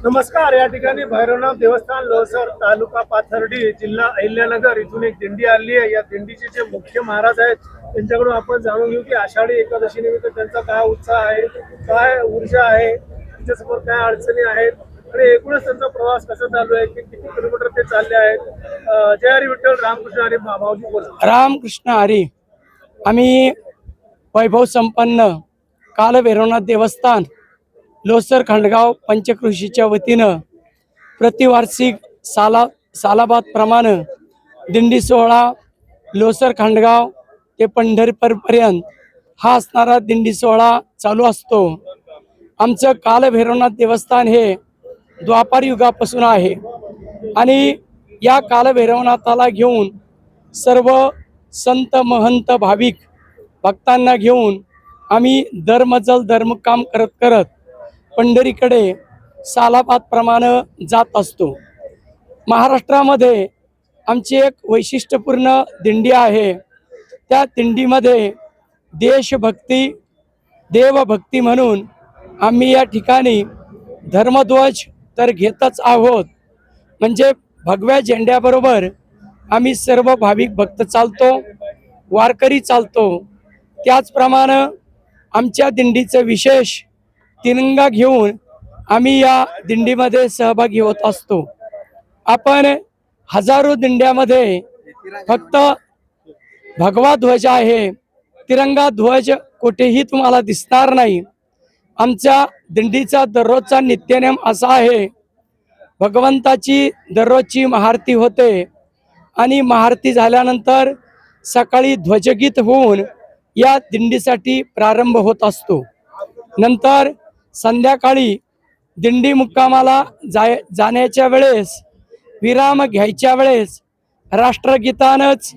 नमस्कार। या ठिकाणी भैरवनाथ देवस्थान लोहसर तालुका पाथर्डी जिल्हा अहिल्यानगर इथून एक दिंडी आली आहे। या दिंडीचे जे मुख्य महाराज आहेत त्यांच्याकडून आपण जाणून घेऊ की आषाढी एकादशी निमित्त त्यांचा काय उत्साह आहे, काय ऊर्जा आहे, त्यांच्यासमोर काय अडचणी आहेत आणि एकूणच त्यांचा प्रवास कसा चालू आहे, किती किलोमीटर ते चालले आहेत। जय हरी विठ्ठल, रामकृष्ण हरी। माऊली बोला। रामकृष्ण हरी। आम्ही वैभव संपन्न कालभैरवनाथ देवस्थान लोहसर खंडगाव पंचकृषीच्या वतीनं प्रतिवार्षिक सालाबाद प्रमाणे दिंडी सोहळा लोहसर खंडगाव ते पंढरपूरपर्यंत हा असणारा दिंडी सोहळा चालू असतो। आमचं कालभैरवनाथ देवस्थान हे द्वापार युगापासून आहे आणि या कालभैरवनाथाला घेऊन सर्व संत महंत भाविक भक्तांना घेऊन आम्ही धर्मजल धर्मकाम करत करत पंढरीकडे सालाबाद प्रमाणे जात असतो। महाराष्ट्रामध्ये आमची एक वैशिष्ट्यपूर्ण दिंडी आहे। त्या दिंडीमध्ये देशभक्ती देवभक्ती म्हणून आम्ही या ठिकाणी धर्मध्वज तर घेतच आहोत, म्हणजे भगव्या झेंड्याबरोबर आम्ही सर्व भाविक भक्त चालतो, वारकरी चालतो। त्याचप्रमाणे आमच्या दिंडीचं विशेष तिरंगा घेऊन आम्ही या दिंडीमध्ये सहभागी होत असतो। आपण हजारो दिंड्यामध्ये फक्त भगवा ध्वज आहे, तिरंगा ध्वज कुठेही तुम्हाला दिसणार नाही। आमच्या दिंडीचा दररोजचा नित्यनेम असा आहे, भगवंताची दररोजची महाआरती होते आणि महाआरती झाल्यानंतर सकाळी ध्वजगीत होऊन या दिंडीसाठी प्रारंभ होत असतो। नंतर संध्याकाळी दिंडी मुक्कामाला जाण्याच्या वेळेस विराम घ्यायच्या वेळेस राष्ट्रगीतानंच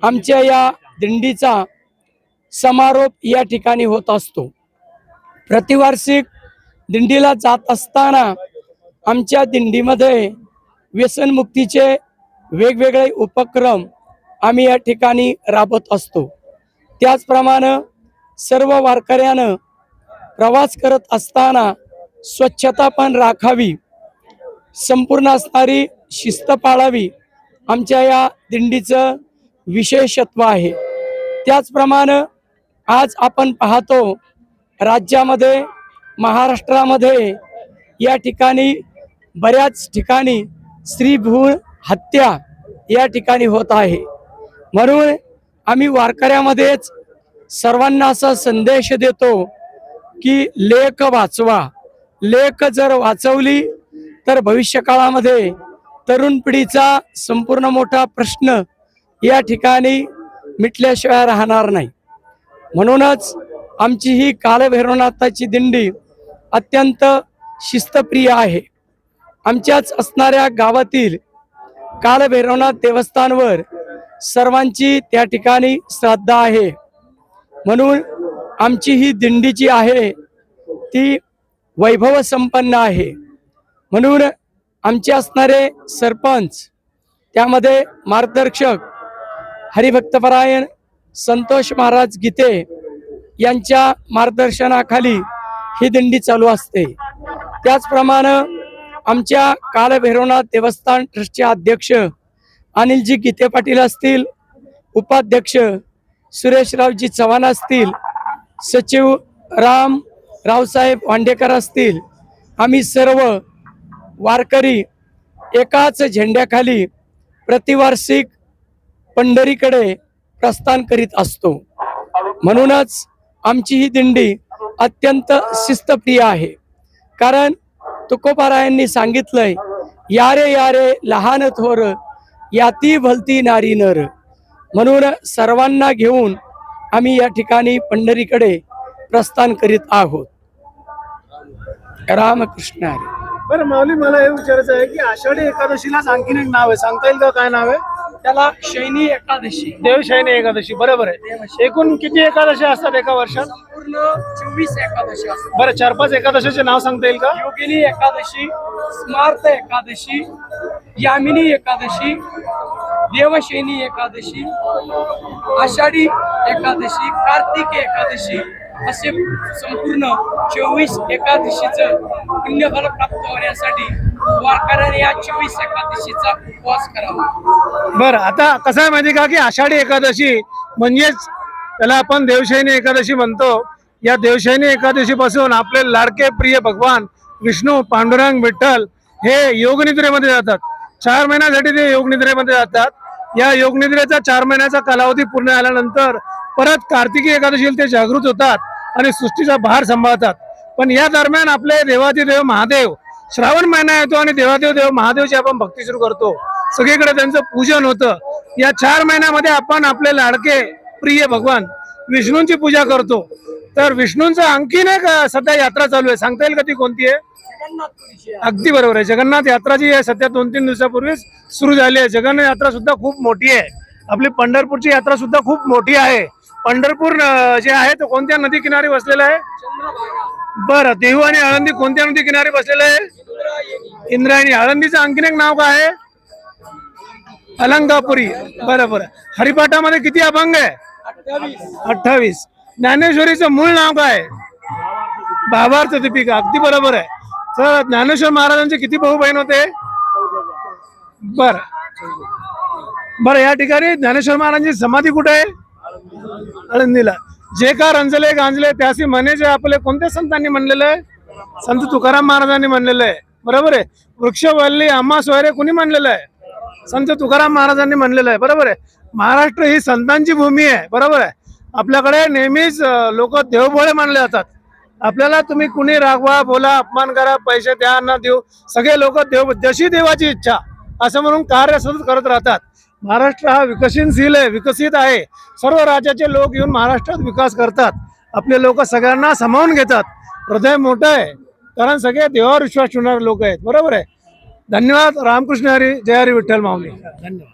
आमच्या या दिंडीचा समारोप या ठिकाणी होत असतो। प्रतिवार्षिक दिंडीला जात असताना आमच्या दिंडीमध्ये व्यसनमुक्तीचे वेगवेगळे उपक्रम आम्ही या ठिकाणी राबवत असतो। त्याचप्रमाणे सर्व वारकऱ्यानं प्रवास करत असताना स्वच्छता पण राखावी, संपूर्ण असणारी शिस्त पाळावी, आमच्या या दिंडीचं विशेषत्व आहे। त्याचप्रमाणे आज आपण पाहतो राज्यामध्ये महाराष्ट्रामध्ये या ठिकाणी बऱ्याच ठिकाणी स्त्रीभ्रूण हत्या या ठिकाणी होत आहे। म्हणून आम्ही वारकऱ्यामध्येच सर्वांना असा संदेश देतो की लेक वाचवा। लेक जर वाचवली तर भविष्य काळामध्ये तरुण पिढीचा संपूर्ण मोठा प्रश्न या ठिकाणी मिटल्याशिवाय राहणार नाही। म्हणूनच आमची ही कालभैरवनाथाची दिंडी अत्यंत शिस्तप्रिय आहे। आमच्याच असणाऱ्या गावातील कालभैरवनाथ देवस्थानवर सर्वांची त्या ठिकाणी श्रद्धा आहे, म्हणून आमची ही दिंडी जी आहे ती वैभव संपन्न आहे। म्हणून आमचे असणारे सरपंच, त्यामध्ये मार्गदर्शक हरिभक्तपरायण संतोष महाराज गीते यांच्या मार्गदर्शनाखाली ही दिंडी चालू असते। त्याचप्रमाणे आमच्या कालभैरवनाथ देवस्थान ट्रस्टचे अध्यक्ष अनिलजी गीते पाटील असतील, उपाध्यक्ष सुरेशरावजी चव्हाण असतील, सचिव रावसाहेब वांडेकर असतील, आम्ही सर्व वारकरी एकाच झेंड्याखाली प्रतिवार्षिक पंढरीकडे प्रस्थान करीत असतो। म्हणूनच आमची ही दिंडी अत्यंत शिस्तप्रिय आहे। कारण तुकोबारायांनी सांगितलंय, यारे यारे लहान थोर याती भलती नारी नर। म्हणून सर्वांना घेऊन आम्ही या ठिकाणी पंढरीकडे प्रस्थान करीत आहोत। रामकृष्ण हरी। बरं माऊली, मला हे विचारायचं आहे की आषाढी एकादशीला आणखीन एक नाव आहे, सांगता येईल का काय नाव आहे? त्याला शयनी एकादशी, देवशयनी एकादशी। बरोबर आहे। एकूण किती एकादशी असतात एका वर्षात? पूर्ण 24 एकादशी असतात। बरं, 4-5 एकादशीचे नाव सांगता येईल का? योगिनी एकादशी, स्मार्त एकादशी, यामिनी एकादशी, देवशयनी एकादशी, आषाढी एकादशी, कार्तिक एकादशी असे संपूर्ण 24 एकादशीचं पुण्यफल प्राप्त होण्यासाठी वारकऱ्यांनी या 24 एकादशीचा उपवास करावा. बरं, आता कसं आहे माहिती का की आषाढी एकादशी म्हणजेच त्याला आपण देवशयनी एकादशी म्हणतो. या देवशयनी एकादशी पासून आपले लाडके प्रिय भगवान विष्णू पांडुरंग विठ्ठल हे योगनिद्रेमध्ये जातात. 4 महिन्यासाठी ते योगनिद्रेमध्ये जातात. या योगनिद्रेचा 4 महिन्याचा कालावधी पूर्ण झाल्यानंतर परत कार्तिकी एकादशीला ते जागृत होतात आणि सृष्टीचा भार सांभाळतात. पण या दरम्यान आपले देवाधिदेव महादेव श्रावण महिना येतो आणि देव महादेवची आपण भक्ती सुरू करतो. सगळीकडे त्यांचं पूजन होतं. या 4 महिन्यामध्ये आपण आपले लाडके प्रिय भगवान विष्णूंची पूजा करतो. तर विष्णूंचं आणखीन एक सध्या यात्रा चालू आहे, सांगता येईल का ती कोणती आहे? अगदी बरोबर आहे, जगन्नाथ यात्रा जी आहे सध्या 2-3 दिवसापूर्वीच सुरू झाली आहे. जगन्नाथ यात्रा सुद्धा खूप मोठी आहे. आपली पंढरपूरची यात्रा सुद्धा खूप मोठी आहे. पंढरपूर जे आहे तो कोणत्या नदी किनारी बसलेला आहे? बरं, देहू आणि आळंदी कोणत्या नदी किनारी बसलेलं आहे? इंद्रायणी. आळंदीचं आणखीन एक नाव काय आहे? अलंकापुरी. बरोबर. हरिपाठामध्ये किती अभंग आहे? 28. ज्ञानेश्वरीचं मूळ नाव काय? भावार्थ दीपिका. अगदी बरोबर आहे. तर ज्ञानेश्वर महाराजांचे किती भाऊ बहीण होते? बरं, या ठिकाणी ज्ञानेश्वर महाराजांची समाधी कुठे आहे? आळंदीला. जे का रंजले गांजले त्यासी म्हणे जे आपले कोणत्या संतांनी म्हणलेलं आहे? संत तुकाराम महाराजांनी म्हणलेलं आहे. बरोबर आहे. वृक्षवल्ली आम्हा सोयरे कुणी म्हणलेलं आहे? संत तुकाराम महाराजांनी म्हणलेलं आहे. बरोबर आहे. महाराष्ट्र ही संतांची भूमी आहे. बरोबर आहे. आपल्याकडे नेहमीच लोक देवभोळे मानले जातात. आपल्याला तुम्ही कुणी रागवा, बोला, अपमान करा, पैसे द्या ना देऊ, सगळे लोक देव जशी देवाची इच्छा असं म्हणून कार्य सतत करत राहतात. महाराष्ट्र हा विकसनशील आहे, विकसित आहे. सर्व राज्याचे लोक येऊन महाराष्ट्रात विकास करतात. आपले लोक सगळ्यांना सामावून घेतात. हृदय मोठं आहे कारण सगळे देवावर विश्वास ठेवणारे लोक आहेत. बरोबर आहे. धन्यवाद. रामकृष्ण हरी. जय हरी विठ्ठल माऊली. धन्यवाद.